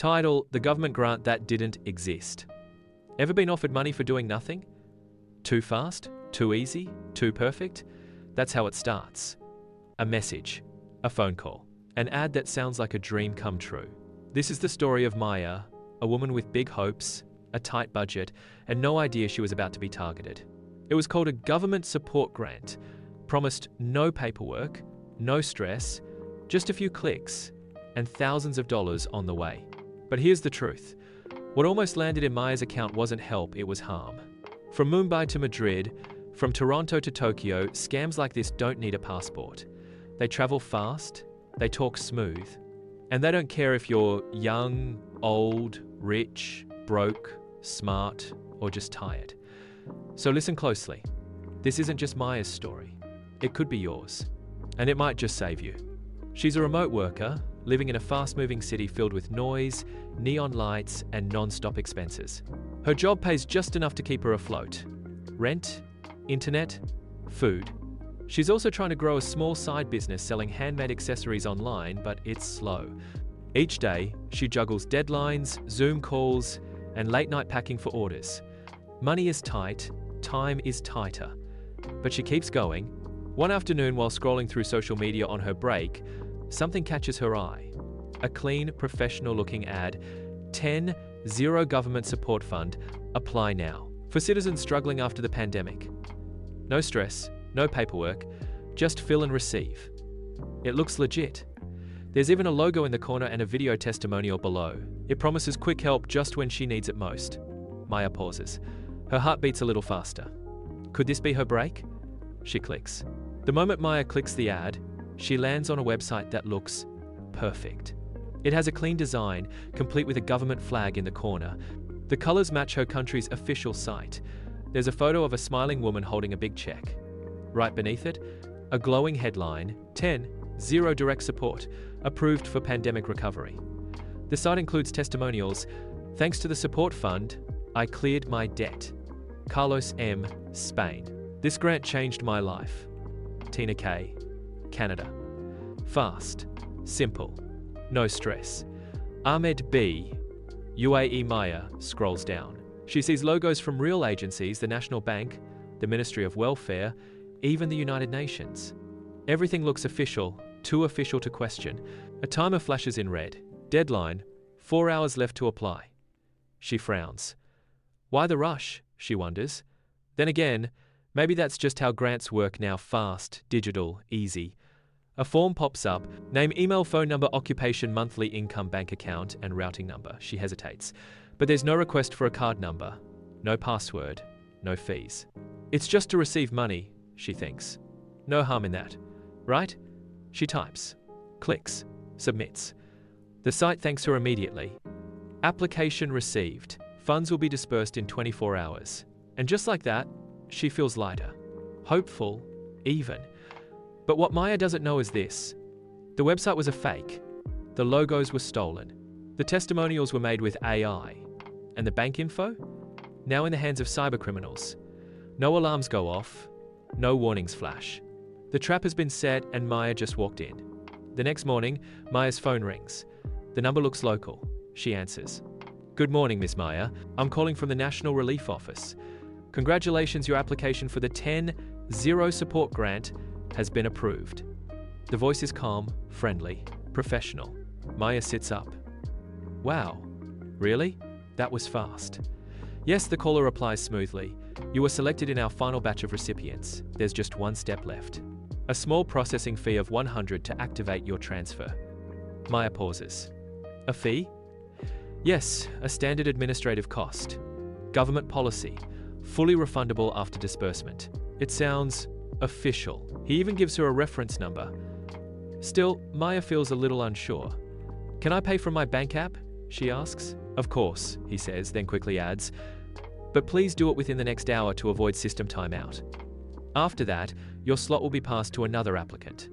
Title: The government grant that didn't exist. Ever been offered money for doing nothing? Too fast? Too easy? Too perfect? That's how it starts. A message. A phone call. An ad that sounds like a dream come true. This is the story of Maya, a woman with big hopes, a tight budget, and no idea she was about to be targeted. It was called a government support grant, promised no paperwork, no stress, just a few clicks, and thousands of dollars on the way. But here's the truth. What almost landed in Maya's account wasn't help, it was harm. From Mumbai to Madrid, from Toronto to Tokyo, scams like this don't need a passport. They travel fast, they talk smooth, and they don't care if you're young, old, rich, broke, smart, or just tired. So listen closely. This isn't just Maya's story. It could be yours, and it might just save you. She's a remote worker, living in a fast-moving city filled with noise, neon lights, and non-stop expenses. Her job pays just enough to keep her afloat. Rent, internet, food. She's also trying to grow a small side business selling handmade accessories online, but it's slow. Each day, she juggles deadlines, Zoom calls, and late-night packing for orders. Money is tight, time is tighter. But she keeps going. One afternoon, while scrolling through social media on her break, something catches her eye. A clean, professional-looking ad. 10 Zero Government Support Fund. Apply now. For citizens struggling after the pandemic. No stress, no paperwork, just fill and receive. It looks legit. There's even a logo in the corner and a video testimonial below. It promises quick help just when she needs it most. Maya pauses. Her heart beats a little faster. Could this be her break? She clicks. The moment Maya clicks the ad, she lands on a website that looks perfect. It has a clean design, complete with a government flag in the corner. The colors match her country's official site. There's a photo of a smiling woman holding a big check. Right beneath it, a glowing headline, 10 Zero Direct Support, approved for pandemic recovery. The site includes testimonials. Thanks to the support fund, I cleared my debt. Carlos M., Spain. This grant changed my life. Tina K., Canada. Fast, simple, no stress. Ahmed B., UAE. Maya scrolls down. She sees logos from real agencies, the National Bank, the Ministry of Welfare, even the United Nations. Everything looks official, too official to question. A timer flashes in red. Deadline, 4 hours left to apply. She frowns. Why the rush? She wonders. Then again, maybe that's just how grants work now, fast, digital, easy. A form pops up, name, email, phone number, occupation, monthly income, bank account, and routing number. She hesitates. But there's no request for a card number, no password, no fees. It's just to receive money, she thinks. No harm in that, right? She types, clicks, submits. The site thanks her immediately. Application received. Funds will be dispersed in 24 hours. And just like that, she feels lighter, hopeful, even. But what Maya doesn't know is this. The website was a fake. The logos were stolen. The testimonials were made with AI. And the bank info? Now in the hands of cybercriminals. No alarms go off. No warnings flash. The trap has been set and Maya just walked in. The next morning, Maya's phone rings. The number looks local. She answers. Good morning, Miss Maya. I'm calling from the National Relief Office. Congratulations, your application for the 10 Zero Support Grant has been approved. The voice is calm, friendly, professional. Maya sits up. Wow, really? That was fast. Yes, the caller replies smoothly. You were selected in our final batch of recipients. There's just one step left. A small processing fee of $100 to activate your transfer. Maya pauses. A fee? Yes, a standard administrative cost. Government policy. Fully refundable after disbursement. It sounds official. He even gives her a reference number. Still, Maya feels a little unsure. Can I pay from my bank app? She asks. Of course, he says, then quickly adds, but please do it within the next hour to avoid system timeout. After that, your slot will be passed to another applicant.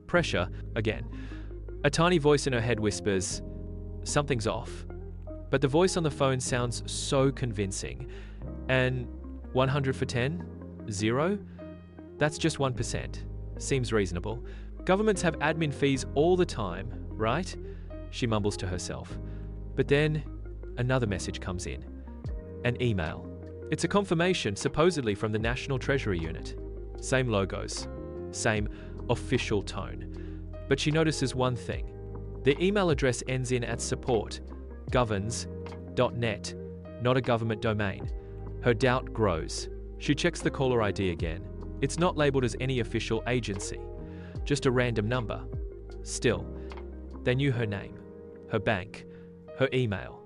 Pressure, again. A tiny voice in her head whispers, something's off. But the voice on the phone sounds so convincing. And 100 for 10? Zero? That's just 1%. Seems reasonable. Governments have admin fees all the time, right? She mumbles to herself. But then another message comes in. An email. It's a confirmation, supposedly from the National Treasury Unit. Same logos, same official tone. But she notices one thing. The email address ends in @support.governance.net, not a government domain. Her doubt grows. She checks the caller ID again. It's not labeled as any official agency, just a random number. Still, they knew her name, her bank, her email.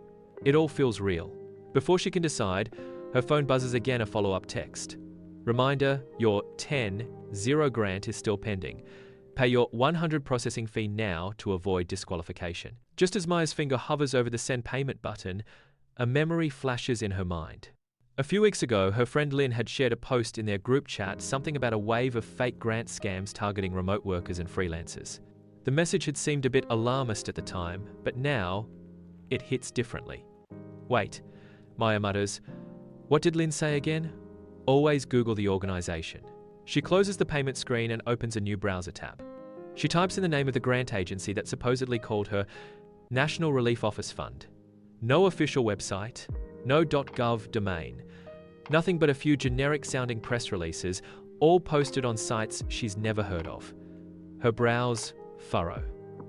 It all feels real. Before she can decide, her phone buzzes again, a follow-up text. Reminder, your 10-0 grant is still pending. Pay your $100 processing fee now to avoid disqualification. Just as Maya's finger hovers over the send payment button, a memory flashes in her mind. A few weeks ago, her friend Lynn had shared a post in their group chat, something about a wave of fake grant scams targeting remote workers and freelancers. The message had seemed a bit alarmist at the time, but now it hits differently. Wait, Maya mutters. What did Lynn say again? Always Google the organization. She closes the payment screen and opens a new browser tab. She types in the name of the grant agency that supposedly called her National Relief Office Fund. No official website, no .gov domain, nothing but a few generic-sounding press releases, all posted on sites she's never heard of. Her brows furrow.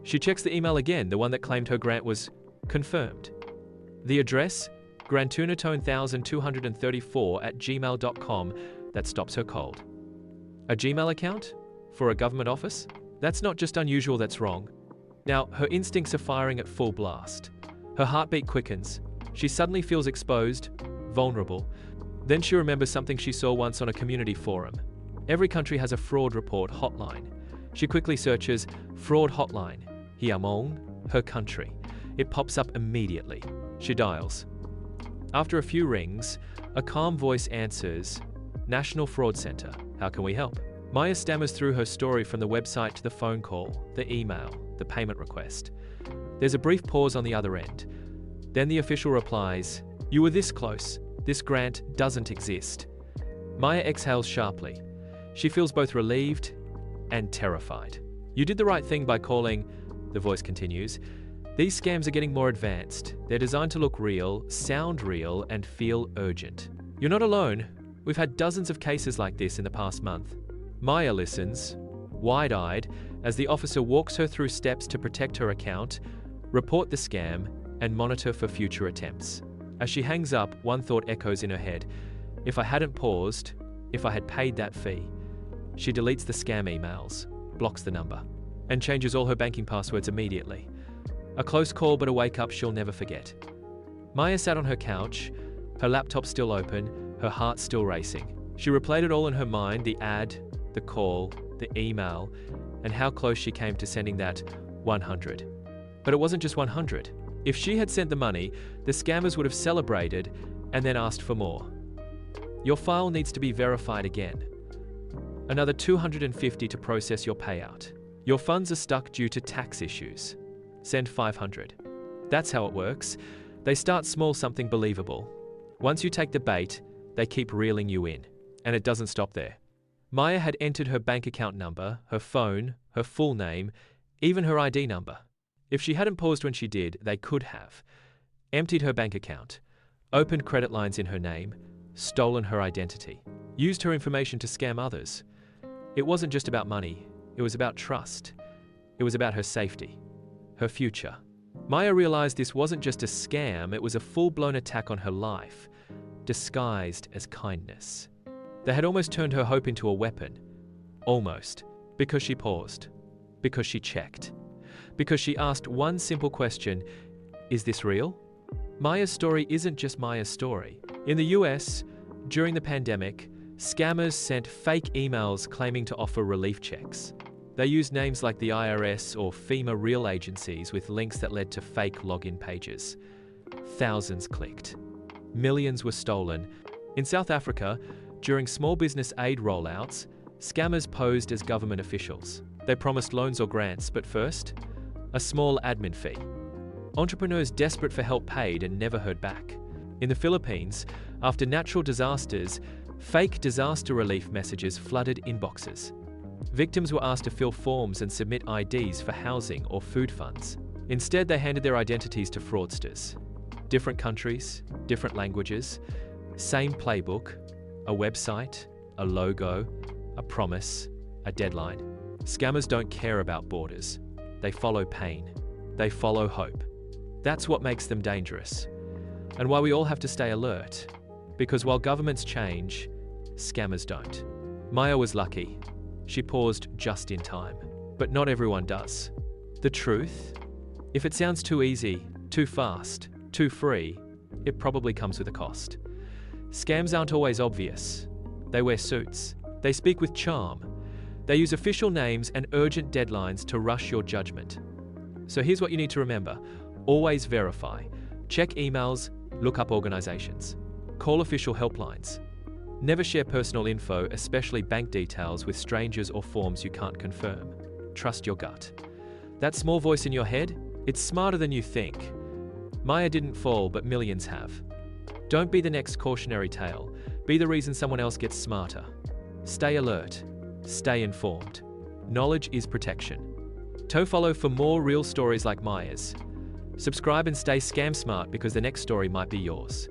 She checks the email again, the one that claimed her grant was confirmed. The address? grantunatone1234@gmail.com. That stops her cold. A Gmail account? For a government office? That's not just unusual, that's wrong. Now, her instincts are firing at full blast. Her heartbeat quickens. She suddenly feels exposed, vulnerable. Then she remembers something she saw once on a community forum. Every country has a fraud report hotline. She quickly searches fraud hotline, Hyamong, her country. It pops up immediately. She dials. After a few rings, a calm voice answers, National Fraud Center, how can we help? Maya stammers through her story from the website to the phone call, the email, the payment request. There's a brief pause on the other end. Then the official replies, you were this close. This grant doesn't exist. Maya exhales sharply. She feels both relieved and terrified. You did the right thing by calling, the voice continues. These scams are getting more advanced. They're designed to look real, sound real, and feel urgent. You're not alone. We've had dozens of cases like this in the past month. Maya listens, wide-eyed, as the officer walks her through steps to protect her account, report the scam, and monitor for future attempts. As she hangs up, one thought echoes in her head. If I hadn't paused, if I had paid that fee. She deletes the scam emails, blocks the number, and changes all her banking passwords immediately. A close call, but a wake-up she'll never forget. Maya sat on her couch, her laptop still open, her heart still racing. She replayed it all in her mind, the ad, the call, the email, and how close she came to sending that 100. But it wasn't just 100. If she had sent the money, the scammers would have celebrated and then asked for more. Your file needs to be verified again. Another $250 to process your payout. Your funds are stuck due to tax issues. Send $500. That's how it works. They start small, something believable. Once you take the bait, they keep reeling you in. And it doesn't stop there. Maya had entered her bank account number, her phone, her full name, even her ID number. If she hadn't paused when she did, they could have. Emptied her bank account, opened credit lines in her name, stolen her identity, used her information to scam others. It wasn't just about money. It was about trust. It was about her safety, her future. Maya realized this wasn't just a scam, it was a full-blown attack on her life, disguised as kindness. They had almost turned her hope into a weapon. Almost. Because she paused. Because she checked. Because she asked one simple question, is this real? Maya's story isn't just Maya's story. In the US, during the pandemic, scammers sent fake emails claiming to offer relief checks. They used names like the IRS or FEMA real agencies with links that led to fake login pages. Thousands clicked. Millions were stolen. In South Africa, during small business aid rollouts, scammers posed as government officials. They promised loans or grants, but first, a small admin fee. Entrepreneurs desperate for help paid and never heard back. In the Philippines, after natural disasters, fake disaster relief messages flooded inboxes. Victims were asked to fill forms and submit IDs for housing or food funds. Instead, they handed their identities to fraudsters. Different countries, different languages, same playbook, a website, a logo, a promise, a deadline. Scammers don't care about borders. They follow pain. They follow hope. That's what makes them dangerous. And why we all have to stay alert. Because while governments change, scammers don't. Maya was lucky. She paused just in time. But not everyone does. The truth? If it sounds too easy, too fast, too free, it probably comes with a cost. Scams aren't always obvious. They wear suits. They speak with charm. They use official names and urgent deadlines to rush your judgment. So here's what you need to remember. Always verify. Check emails, look up organizations. Call official helplines. Never share personal info, especially bank details, with strangers or forms you can't confirm. Trust your gut. That small voice in your head, it's smarter than you think. Maya didn't fall, but millions have. Don't be the next cautionary tale. Be the reason someone else gets smarter. Stay alert. Stay informed. Knowledge is protection. Follow for more real stories like Maya's. Subscribe and stay scam smart because the next story might be yours.